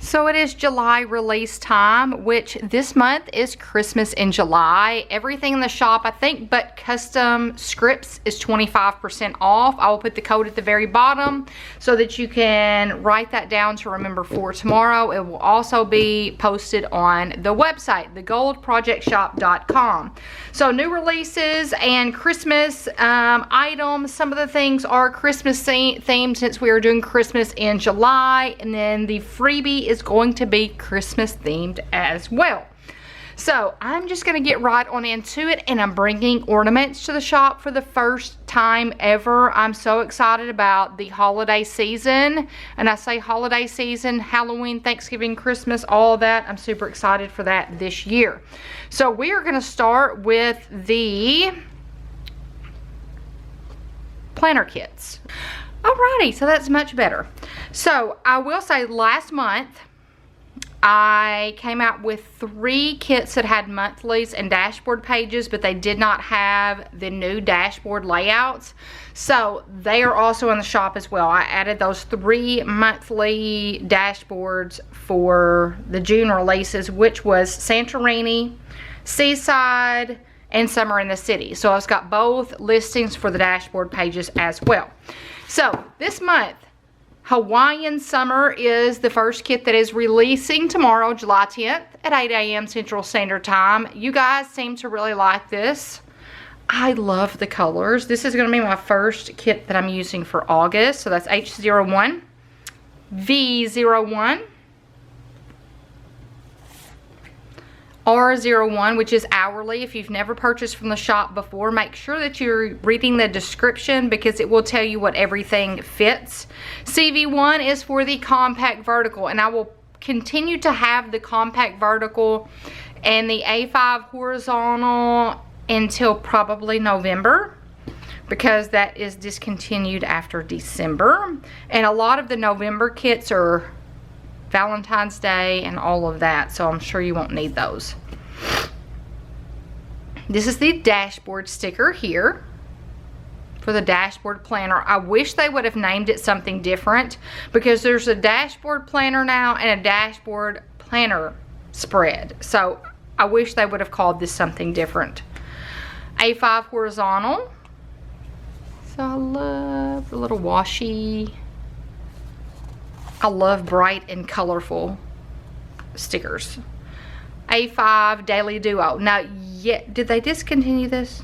So it is July release time, which this month is Christmas in July. Everything in the shop, I think, but custom scripts is 25% off. I will put the code at the very bottom so that you can write that down to remember for tomorrow. It will also be posted on the website, thegoldprojectshop.com. So new releases and Christmas items. Some of the things are Christmas themed since we are doing Christmas in July, and then the freebie is going to be Christmas themed as well. So I'm just going to get right on into it, and I'm bringing ornaments to the shop for the first time ever. I'm so excited about the holiday season, and I say holiday season, Halloween, Thanksgiving, Christmas, all of that. I'm super excited for that this year. So we are going to start with the planner kits. Alrighty, so that's much better. So I will say last month I came out with 3 kits that had monthlies and dashboard pages, but they did not have the new dashboard layouts. So they are also in the shop as well. I added those 3 monthly dashboards for the June releases, which was Santorini, Seaside, and Summer in the City. So I've got both listings for the dashboard pages as well. So this month, Hawaiian Summer is the first kit that is releasing tomorrow, July 10th at 8 a.m. Central Standard Time. You guys seem to really like this. I love the colors. This is going to be my first kit that I'm using for August. So that's H01, V01, R01, which is hourly. If you've never purchased from the shop before, make sure that you're reading the description because it will tell you what everything fits. CV1 is for the compact vertical, and I will continue to have the compact vertical and the A5 horizontal until probably November, because that is discontinued after December. And a lot of the November kits are Valentine's Day and all of that, so I'm sure you won't need those. This is the dashboard sticker here for the dashboard planner. I wish they would have named it something different, because there's a dashboard planner now and a dashboard planner spread. So I wish they would have called this something different. A5 horizontal. So I love the little washi. I love bright and colorful stickers. A5 Daily Duo. Now, did they discontinue this?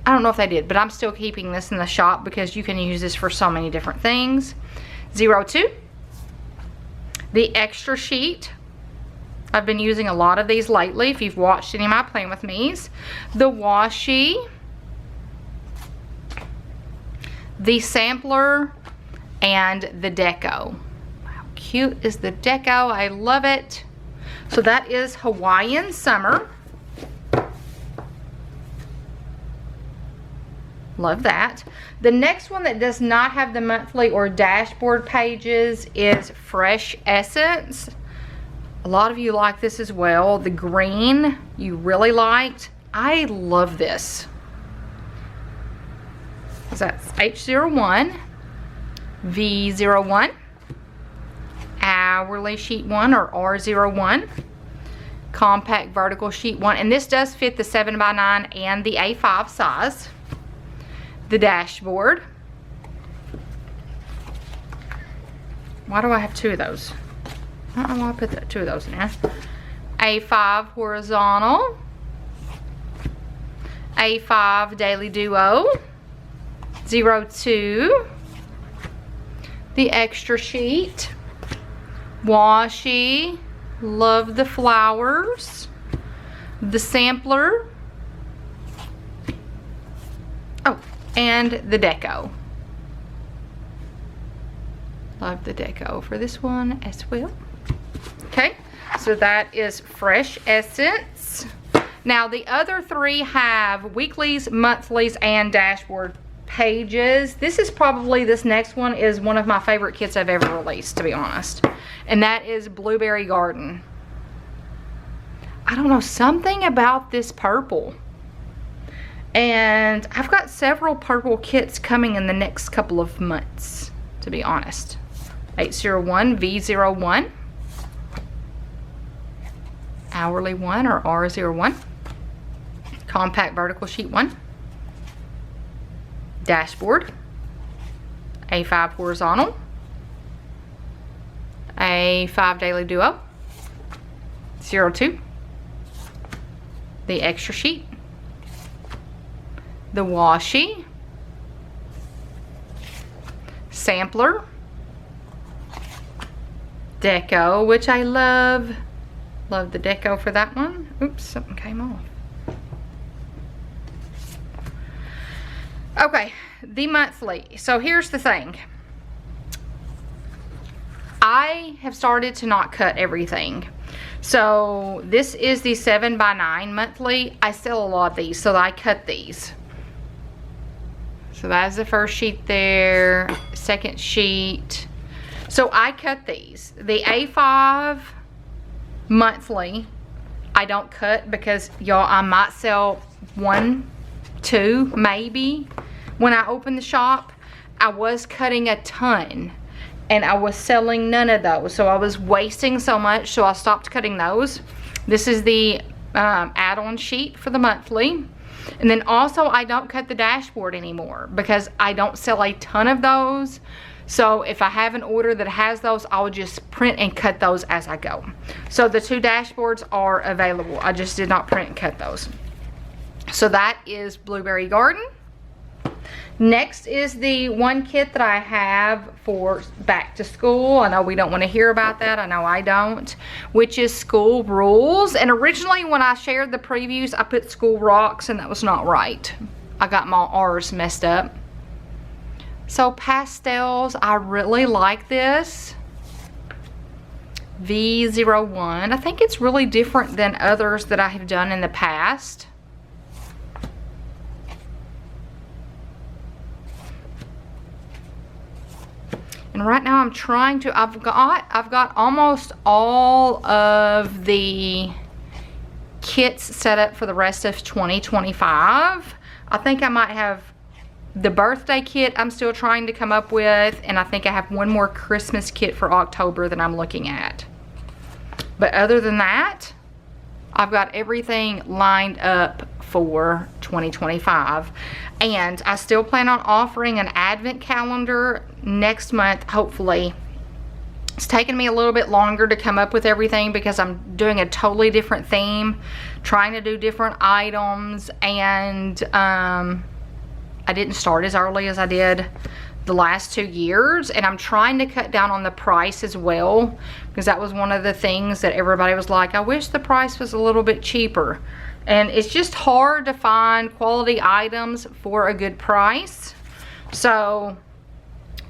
I don't know if they did, but I'm still keeping this in the shop because you can use this for so many different things. 02. The extra sheet. I've been using a lot of these lately if you've watched any of my Plan With Me's. The washi. The sampler. And the Deco. How cute is the Deco? I love it. So that is Hawaiian Summer. Love that. The next one that does not have the monthly or dashboard pages is Fresh Essence. A lot of you like this as well. The green you really liked. I love this. So that's H01. V01, hourly sheet 1 or R01, compact vertical sheet 1, and this does fit the 7x9 and the A5 size. The dashboard. Why do I have 2 of those? I don't know why I put 2 of those in there. A5 horizontal, A5 Daily Duo, 02. The extra sheet, washi, love the flowers, the sampler, oh, and the Deco. Love the Deco for this one as well. Okay, so that is Fresh Essence. Now the other 3 have weeklies, monthlies, and dashboard pages. This next one is one of my favorite kits I've ever released, to be honest, and that is Blueberry Garden. I don't know, something about this purple, and I've got several purple kits coming in the next couple of months, to be honest. 801 V01, hourly 1 or R01, compact vertical sheet 1, dashboard, A5 horizontal, A5 daily duo, 02, the extra sheet, the washi, sampler, Deco, which I love the Deco for that one. Oops, something came off. Okay, the monthly. So here's the thing. I have started to not cut everything. So this is the 7x9 monthly. I sell a lot of these, so I cut these. So that's the first sheet there, second sheet. So I cut these. The A5 monthly, I don't cut because y'all, I might sell 1, 2, maybe. When I opened the shop, I was cutting a ton and I was selling none of those. So I was wasting so much, so I stopped cutting those. This is the add-on sheet for the monthly. And then also I don't cut the dashboard anymore because I don't sell a ton of those. So if I have an order that has those, I will just print and cut those as I go. So the 2 dashboards are available. I just did not print and cut those. So that is Blueberry Garden. Next is the one kit that I have for back to school. I know we don't want to hear about that. I know I don't. Which is School Rules. And originally when I shared the previews, I put School Rocks and that was not right. I got my R's messed up. So pastels, I really like this. V01. I think it's really different than others that I have done in the past. And right now I'm trying to, I've got almost all of the kits set up for the rest of 2025. I think I might have the birthday kit I'm still trying to come up with, and I think I have one more Christmas kit for October that I'm looking at. But other than that, I've got everything lined up for 2025. And I still plan on offering an advent calendar next month, hopefully. It's taken me a little bit longer to come up with everything because I'm doing a totally different theme, trying to do different items, and I didn't start as early as I did the last 2 years, and I'm trying to cut down on the price as well because that was one of the things that everybody was like, I wish the price was a little bit cheaper. And it's just hard to find quality items for a good price. So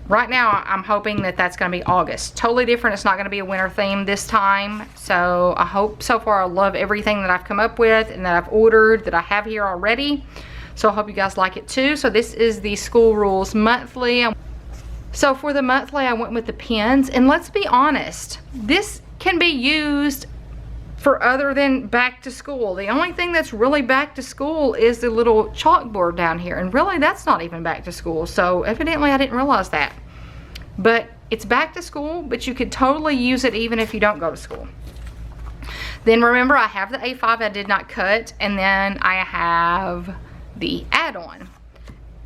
right now I'm hoping that that's going to be August. Totally different. It's not going to be a winter theme this time. So I hope, so far I love everything that I've come up with and that I've ordered, that I have here already. So I hope you guys like it too. So this is the School Rules monthly. So for the monthly, I went with the pens. And let's be honest, this can be used for other than back to school. The only thing that's really back to school is the little chalkboard down here. And really, that's not even back to school. So evidently, I didn't realize that. But it's back to school, but you could totally use it even if you don't go to school. Then remember, I have the A5 I did not cut. And then I have the add-on,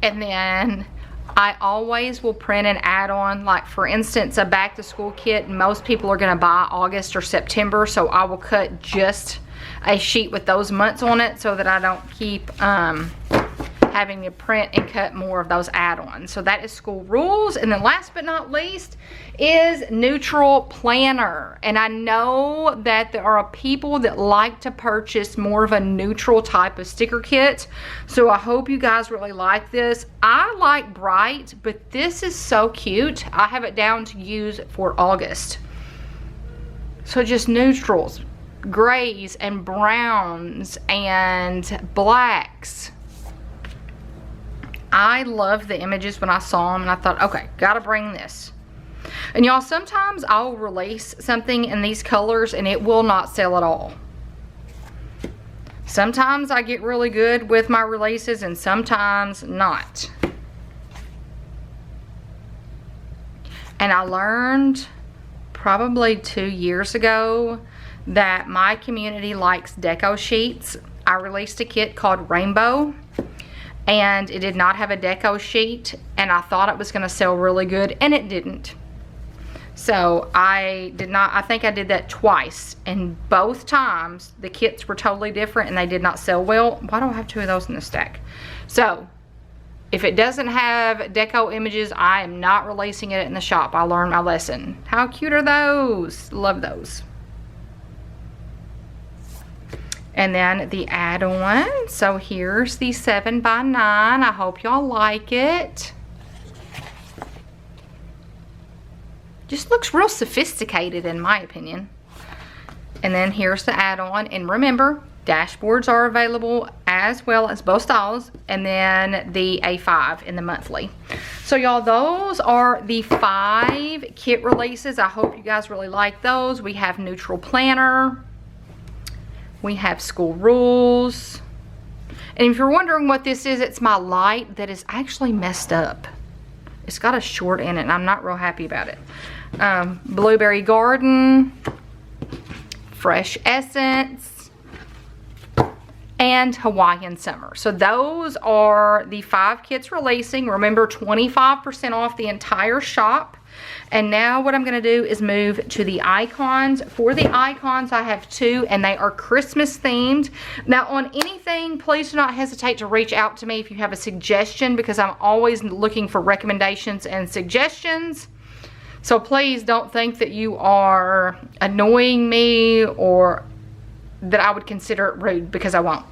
and then I always will print an add-on, like for instance a back to school kit. Most people are going to buy August or September, so I will cut just a sheet with those months on it so that I don't keep having to print and cut more of those add-ons. So that is School Rules. And then last but not least is Neutral Planner. And I know that there are people that like to purchase more of a neutral type of sticker kit. So I hope you guys really like this. I like bright, but this is so cute. I have it down to use for August. So just neutrals, grays and browns and blacks. I love the images when I saw them, and I thought, okay, gotta bring this. And y'all, sometimes I'll release something in these colors and it will not sell at all. Sometimes I get really good with my releases and sometimes not. And I learned probably 2 years ago that my community likes deco sheets. I released a kit called Rainbow, and it did not have a deco sheet, and I thought it was going to sell really good, and it didn't. So I think I did that twice, and both times the kits were totally different and they did not sell well. Why do I have 2 of those in the stack? So if it doesn't have deco images, I am not releasing it in the shop. I learned my lesson. How cute are those? Love those. And then the add-on. So here's the 7x9. I hope y'all like it. Just looks real sophisticated in my opinion. And then here's the add-on. And remember, dashboards are available as well as both styles. And then the A5 in the monthly. So y'all, those are the 5 kit releases. I hope you guys really like those. We have neutral planner. We have school rules. And if you're wondering what this is, it's my light that is actually messed up. It's got a short in it and I'm not real happy about it. Blueberry Garden, Fresh Essence, and Hawaiian Summer. So those are the 5 kits releasing. Remember, 25% off the entire shop. And now what I'm going to do is move to the icons. For the icons, I have 2, and they are Christmas themed. Now, on anything, please do not hesitate to reach out to me if you have a suggestion, because I'm always looking for recommendations and suggestions. So please don't think that you are annoying me or that I would consider it rude, because I won't.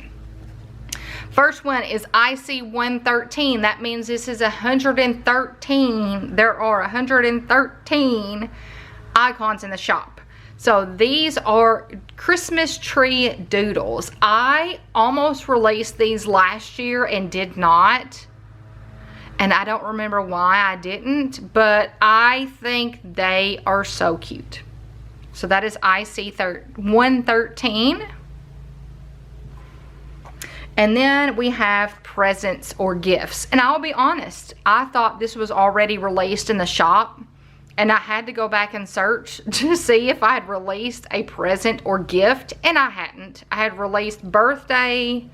First one is IC 113. That means this is 113. There are 113 icons in the shop. So these are Christmas tree doodles. I almost released these last year and did not. And I don't remember why I didn't, but I think they are so cute. So that is IC 113. And then we have presents or gifts. And I'll be honest, I thought this was already released in the shop, and I had to go back and search to see if I had released a present or gift, and I hadn't. I had released birthday,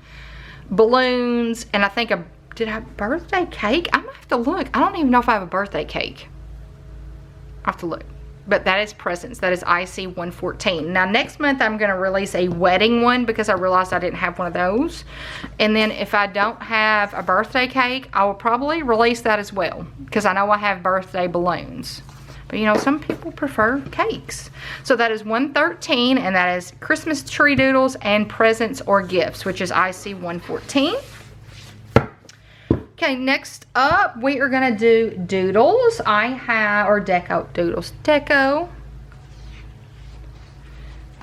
balloons, and I think did I have birthday cake? I might have to look. I don't even know if I have a birthday cake. I have to look. But that is presents. That is IC 114. Now next month I'm going to release a wedding one, because I realized I didn't have one of those. And then if I don't have a birthday cake, I will probably release that as well, because I know I have birthday balloons. But you know, some people prefer cakes. So that is 113, and that is Christmas tree doodles and presents or gifts, which is IC 114. Okay, next up, we are going to do doodles. Or Deco, doodles. Deco.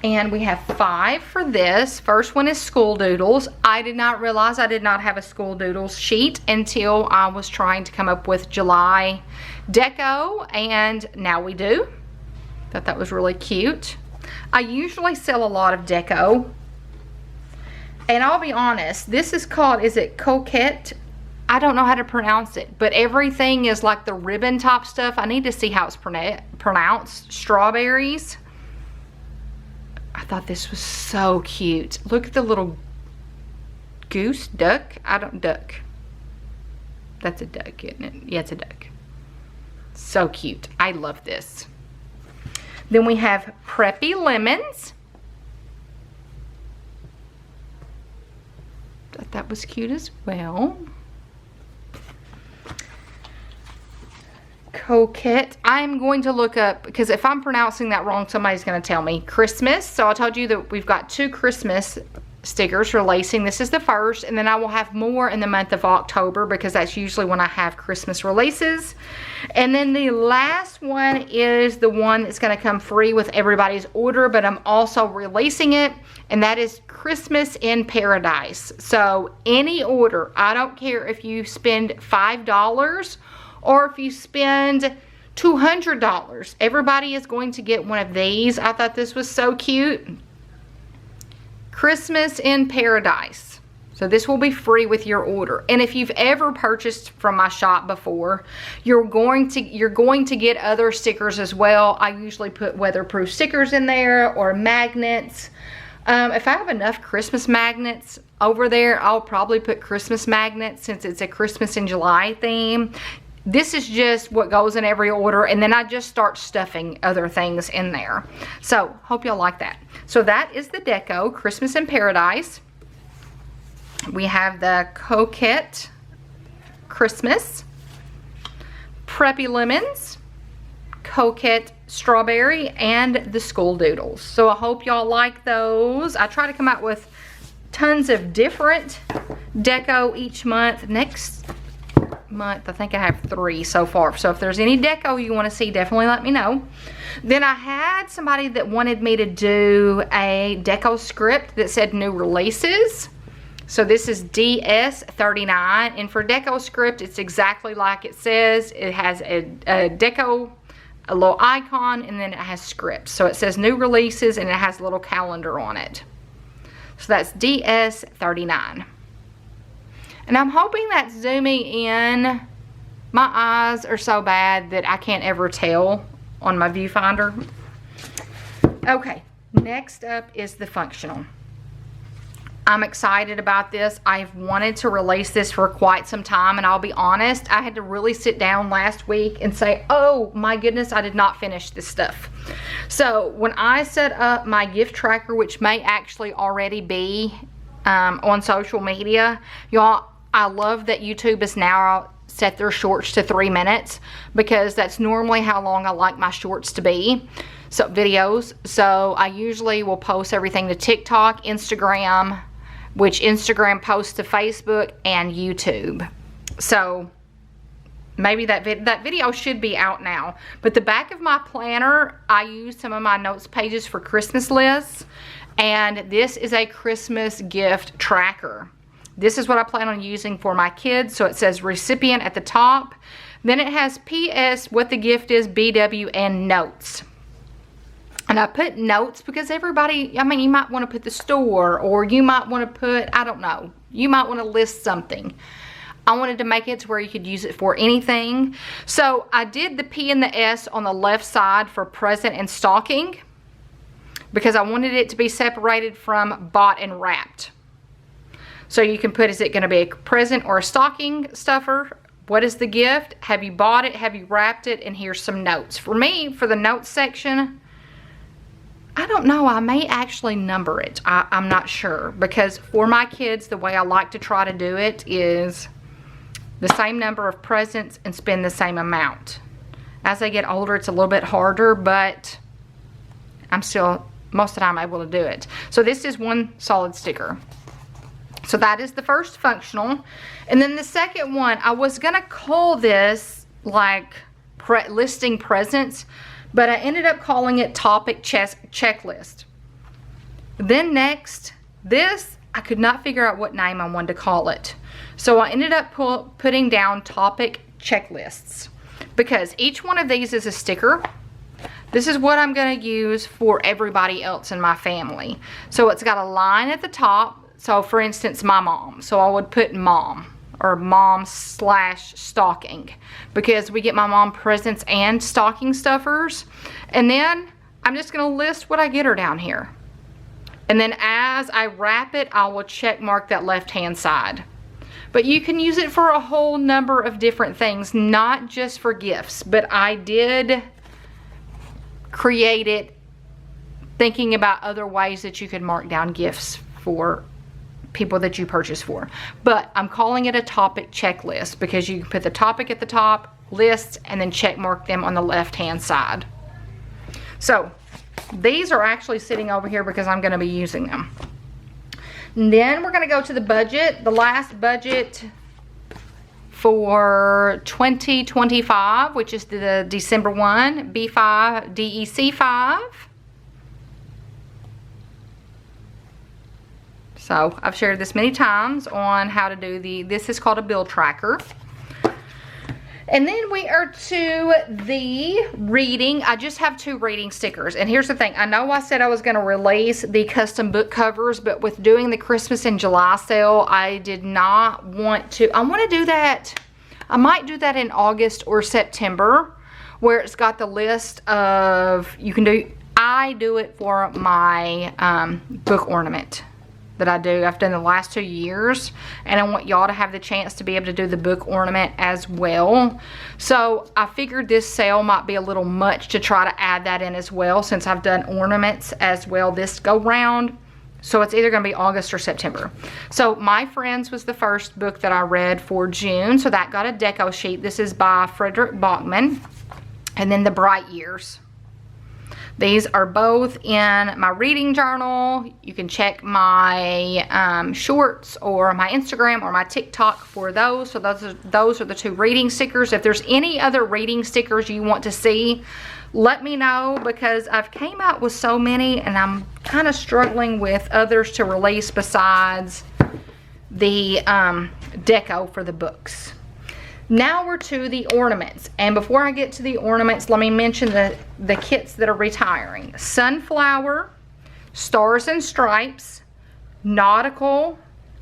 And we have 5 for this. First one is school doodles. I did not realize I did not have a school doodles sheet until I was trying to come up with July deco, and now we do. Thought that was really cute. I usually sell a lot of deco. And I'll be honest, this is called, is it Coquette? I don't know how to pronounce it, but everything is like the ribbon top stuff. I need to see how it's pronounced. Strawberries. I thought this was so cute. Look at the little goose, duck. Duck. That's a duck, isn't it? Yeah, it's a duck. So cute. I love this. Then we have Preppy Lemons. Thought that was cute as well. Coquette. I'm going to look up, because if I'm pronouncing that wrong, somebody's going to tell me. Christmas. So I told you that we've got 2 Christmas stickers releasing. This is the first, and then I will have more in the month of October, because that's usually when I have Christmas releases. And then the last one is the one that's going to come free with everybody's order, but I'm also releasing it, and that is Christmas in Paradise. So any order, I don't care if you spend $5 or if you spend $200, everybody is going to get one of these. I thought this was so cute. Christmas in Paradise. So So this will be free with your order. And if you've ever purchased from my shop before, you're going to get other stickers as well. I usually put weatherproof stickers in there or magnets. If I have enough Christmas magnets over there, I'll probably put Christmas magnets since it's a Christmas in July theme. This is just what goes in every order, and then I just start stuffing other things in there. So hope y'all like that. So that is the Deco Christmas in Paradise. We have the Coquette Christmas, Preppy Lemons, Coquette Strawberry, and the School Doodles. So I hope y'all like those. I try to come out with tons of different deco each month. Next month, I think I have 3 so far. So if there's any deco you want to see, definitely let me know. Then I had somebody that wanted me to do a deco script that said new releases. So this is DS39, and for deco script, it's exactly like it says. It has a deco, a little icon, and then it has scripts. So it says new releases, and it has a little calendar on it. So that's DS39. And I'm hoping that's zooming in. My eyes are so bad that I can't ever tell on my viewfinder. Okay, next up is the functional. I'm excited about this. I've wanted to release this for quite some time, and I'll be honest, I had to really sit down last week and say, oh my goodness, I did not finish this stuff. So when I set up my gift tracker, which may actually already be on social media, y'all, I love that YouTube has now set their shorts to 3 minutes, because that's normally how long I like my shorts to be. So videos. So I usually will post everything to TikTok, Instagram, which Instagram posts to Facebook, and YouTube. So maybe that video should be out now. But the back of my planner, I use some of my notes pages for Christmas lists, and this is a Christmas gift tracker. This is what I plan on using for my kids. So it says recipient at the top. Then it has PS, what the gift is, BW, and notes. And I put notes because everybody, I mean, you might want to put the store, or you might want to put, I don't know, you might want to list something. I wanted to make it to where you could use it for anything. So I did the P and the S on the left side for present and stocking, because I wanted it to be separated from bought and wrapped. So you can put, is it going to be a present or a stocking stuffer? What is the gift? Have you bought it? Have you wrapped it? And here's some notes. For me, for the notes section, I don't know, I may actually number it. I'm not sure, because for my kids, the way I like to try to do it is the same number of presents and spend the same amount. As they get older, it's a little bit harder, but I'm still, most of the time, able to do it. So this is one solid sticker. So that is the first functional. And then the second one, I was gonna call this like listing presents, but I ended up calling it topic checklist. Then next, this, I could not figure out what name I wanted to call it. So I ended up putting down topic checklists, because each one of these is a sticker. This is what I'm gonna use for everybody else in my family. So it's got a line at the top. So for instance, my mom. So I would put mom, or mom/stocking, because we get my mom presents and stocking stuffers. And then I'm just gonna list what I get her down here. And then as I wrap it, I will check mark that left-hand side. But you can use it for a whole number of different things, not just for gifts. But I did create it thinking about other ways that you could mark down gifts for people that you purchase for. But I'm calling it a topic checklist, because you can put the topic at the top, lists, and then check mark them on the left-hand side. So these are actually sitting over here because I'm going to be using them. And then we're going to go to the budget, the last budget for 2025, which is the December one, B5, DEC5. So I've shared this many times on how to do this is called a bill tracker. And then we are to the reading. I just have 2 reading stickers. And here's the thing. I know I said I was going to release the custom book covers, but with doing the Christmas in July sale, I did not want to. I want to do that. I might do that in August or September, where it's got the list of, you can do, I do it for my book ornament that I do. I've done the last 2 years, and I want y'all to have the chance to be able to do the book ornament as well. So I figured this sale might be a little much to try to add that in as well, since I've done ornaments as well this go round. So it's either going to be August or September. So My Friends was the first book that I read for June. So that got a deco sheet. This is by Frederick Bachman. And then The Bright Years. These are both in my reading journal. You can check my shorts or my Instagram or my TikTok for those. So those are the 2 reading stickers. If there's any other reading stickers you want to see, let me know, because I've came out with so many and I'm kind of struggling with others to release besides the deco for the books. Now we're to the ornaments, and before I get to the ornaments, let me mention the kits that are retiring. Sunflower, Stars and Stripes, Nautical,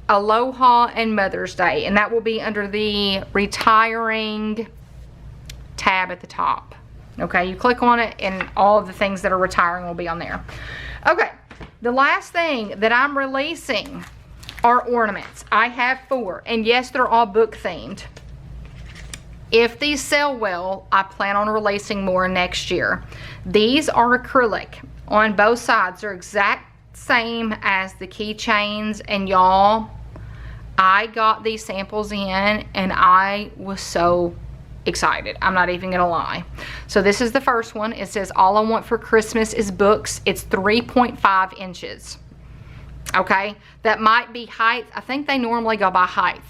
Aloha, and Mother's Day, and that will be under the retiring tab at the top. Okay, you click on it and all of the things that are retiring will be on there. Okay, the last thing that I'm releasing are ornaments. I have 4, and yes, they're all book themed. If these sell well, I plan on releasing more next year. These are acrylic on both sides. They're exact same as the keychains, and y'all, I got these samples in and I was so excited. I'm not even gonna lie. So this is the first one. It says, all I want for Christmas is books. It's 3.5 inches. Okay, that might be height. I think they normally go by height.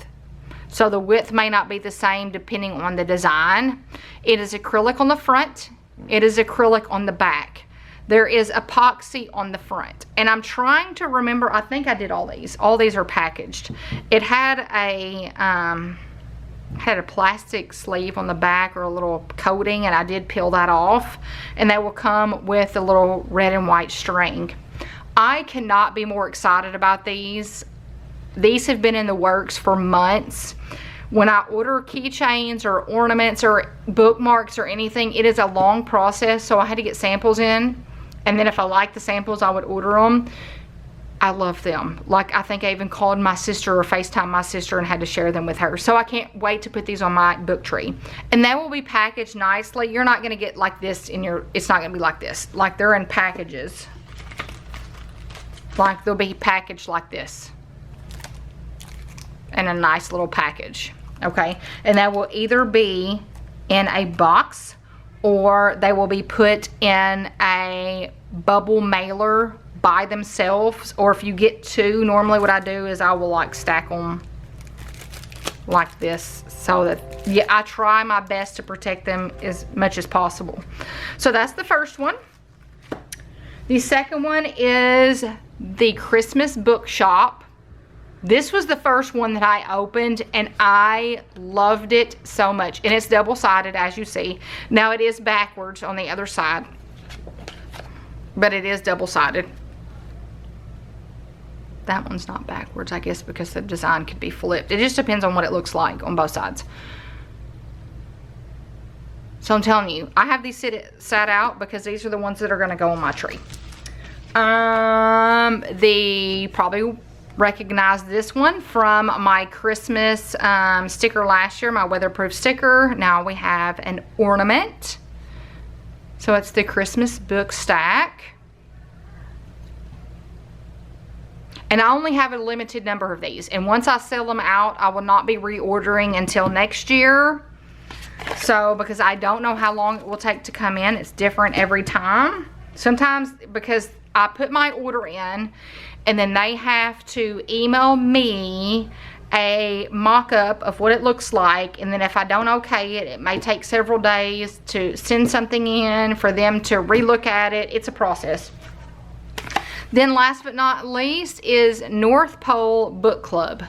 So the width may not be the same depending on the design. It is acrylic on the front. It is acrylic on the back. There is epoxy on the front. And I'm trying to remember, I think I did all these. All these are packaged. It had a plastic sleeve on the back, or a little coating, and I did peel that off. And they will come with a little red and white string. I cannot be more excited about these. These have been in the works for months. When I order keychains or ornaments or bookmarks or anything, it is a long process, so I had to get samples in, and then if I like the samples, I would order them. I love them. Like, I think I even called my sister or FaceTime my sister and had to share them with her. So I can't wait to put these on my book tree. And they will be packaged nicely. You're not going to get like this in your, it's not going to be like this. Like, they're in packages. Like, they'll be packaged like this. In a nice little package. Okay, and that will either be in a box, or they will be put in a bubble mailer by themselves. Or if you get 2, normally what I do is I will like stack them like this, so that, yeah, I try my best to protect them as much as possible. So that's the first one. The second one is the Christmas Bookshop. This was the first one that I opened, and I loved it so much. And it's double-sided, as you see. Now it is backwards on the other side, but it is double-sided. That one's not backwards, I guess, because the design could be flipped. It just depends on what it looks like on both sides. So I'm telling you, I have these sat out because these are the ones that are going to go on my tree. Probably recognize this one from my Christmas sticker last year, my weatherproof sticker. Now we have an ornament. So it's the Christmas book stack. And I only have a limited number of these. And once I sell them out, I will not be reordering until next year. So, because I don't know how long it will take to come in. It's different every time. Sometimes because I put my order in, and then they have to email me a mock-up of what it looks like, and then if I don't okay it, it may take several days to send something in for them to relook at it. It's a process. Then last but not least is North Pole Book Club.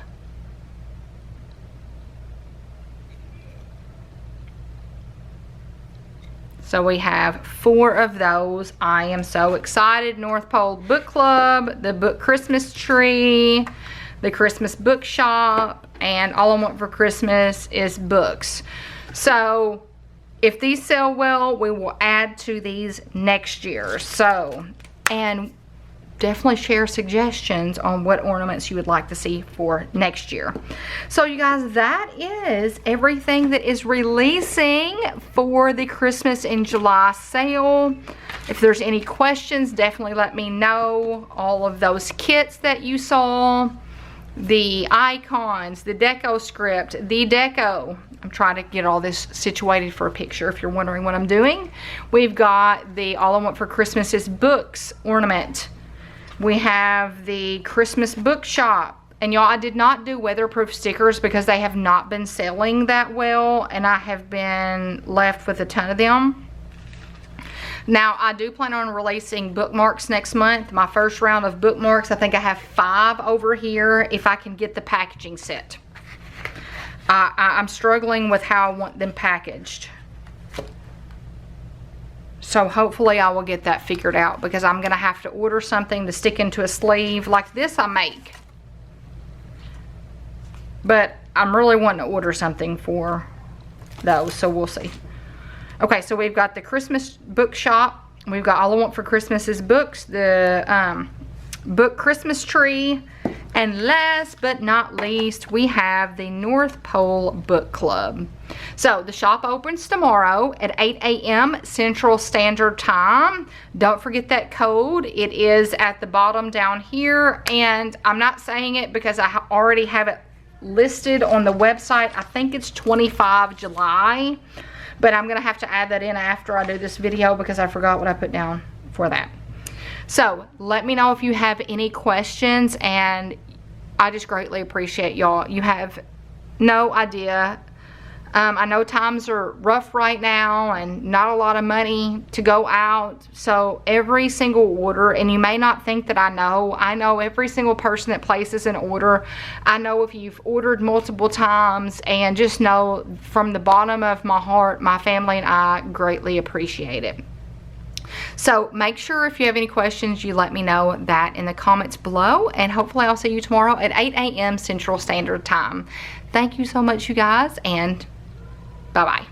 So we have 4 of those. I am so excited. North Pole Book Club, the Book Christmas Tree, the Christmas Bookshop, and all I want for Christmas is books. So if these sell well, we will add to these next year. So, and definitely share suggestions on what ornaments you would like to see for next year. So you guys, that is everything that is releasing for the Christmas in July sale. If there's any questions, definitely let me know. All of those kits that you saw, the icons, the deco script, the deco. I'm trying to get all this situated for a picture if you're wondering what I'm doing. We've got the All I Want for Christmas is Books ornament. We have the Christmas Bookshop. And y'all, I did not do weatherproof stickers because they have not been selling that well, and I have been left with a ton of them. Now, I do plan on releasing bookmarks next month. My first round of bookmarks, I think I have 5 over here if I can get the packaging set. I'm struggling with how I want them packaged. So hopefully I will get that figured out, because I'm going to have to order something to stick into a sleeve like this I make. But I'm really wanting to order something for those, so we'll see. Okay, so we've got the Christmas Bookshop. We've got All I Want for Christmas is Books, the Book Christmas Tree. And last but not least, we have the North Pole Book Club. So the shop opens tomorrow at 8 a.m. Central Standard Time. Don't forget that code. It is at the bottom down here. And I'm not saying it because I already have it listed on the website. I think it's 25 July. But I'm going to have to add that in after I do this video because I forgot what I put down for that. So let me know if you have any questions, and I just greatly appreciate y'all. You have no idea. I know times are rough right now and not a lot of money to go out. So every single order, and you may not think that I know every single person that places an order. I know if you've ordered multiple times, and just know from the bottom of my heart, my family and I greatly appreciate it. So make sure if you have any questions, you let me know that in the comments below, and hopefully I'll see you tomorrow at 8 a.m. Central Standard Time. Thank you so much, you guys, and bye-bye.